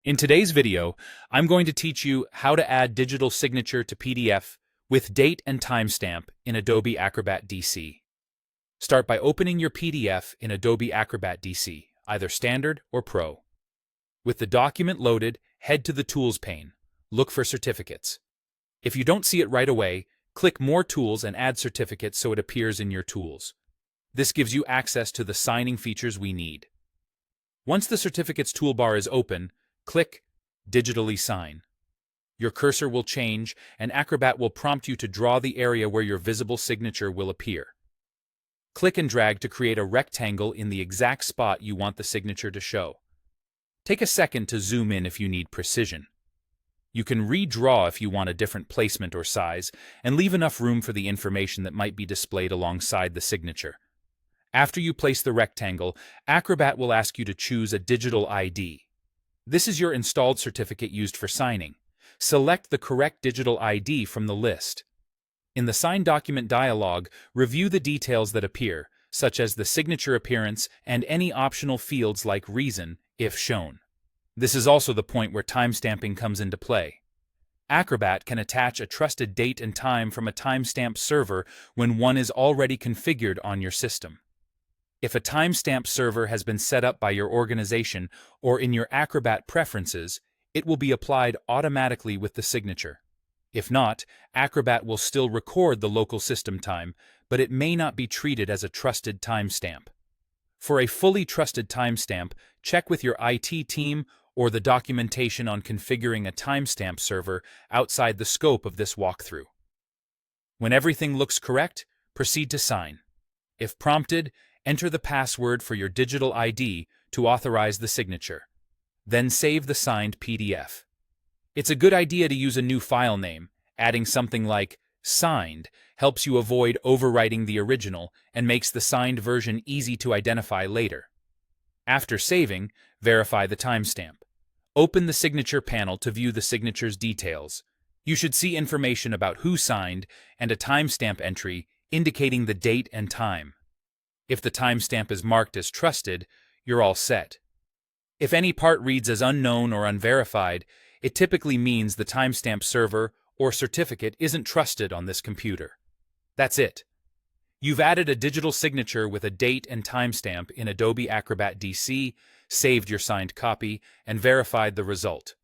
In today's video, I'm going to teach you how to add digital signature to PDF with date and timestamp in Adobe Acrobat DC. Start by opening your PDF in Adobe Acrobat DC, either Standard or Pro. With the document loaded, head to the Tools pane. Look for Certificates. If you don't see it right away, click More Tools and add Certificates so it appears in your tools. This gives you access to the signing features we need. Once the Certificates toolbar is open, click Digitally Sign. Your cursor will change, and Acrobat will prompt you to draw the area where your visible signature will appear. Click and drag to create a rectangle in the exact spot you want the signature to show. Take a second to zoom in if you need precision. You can redraw if you want a different placement or size, and leave enough room for the information that might be displayed alongside the signature. After you place the rectangle, Acrobat will ask you to choose a digital ID. This is your installed certificate used for signing. Select the correct digital ID from the list. In the Sign Document dialog, review the details that appear, such as the signature appearance and any optional fields like reason, if shown. This is also the point where timestamping comes into play. Acrobat can attach a trusted date and time from a timestamp server when one is already configured on your system. If a timestamp server has been set up by your organization or in your Acrobat preferences, it will be applied automatically with the signature. If not, Acrobat will still record the local system time, but it may not be treated as a trusted timestamp. For a fully trusted timestamp, check with your IT team or the documentation on configuring a timestamp server outside the scope of this walkthrough. When everything looks correct, proceed to sign. If prompted, enter the password for your digital ID to authorize the signature. Then save the signed PDF. It's a good idea to use a new file name. Adding something like signed helps you avoid overwriting the original and makes the signed version easy to identify later. After saving, verify the timestamp. Open the signature panel to view the signature's details. You should see information about who signed and a timestamp entry indicating the date and time. If the timestamp is marked as trusted, you're all set. If any part reads as unknown or unverified, it typically means the timestamp server or certificate isn't trusted on this computer. That's it. You've added a digital signature with a date and timestamp in Adobe Acrobat DC, saved your signed copy, and verified the result.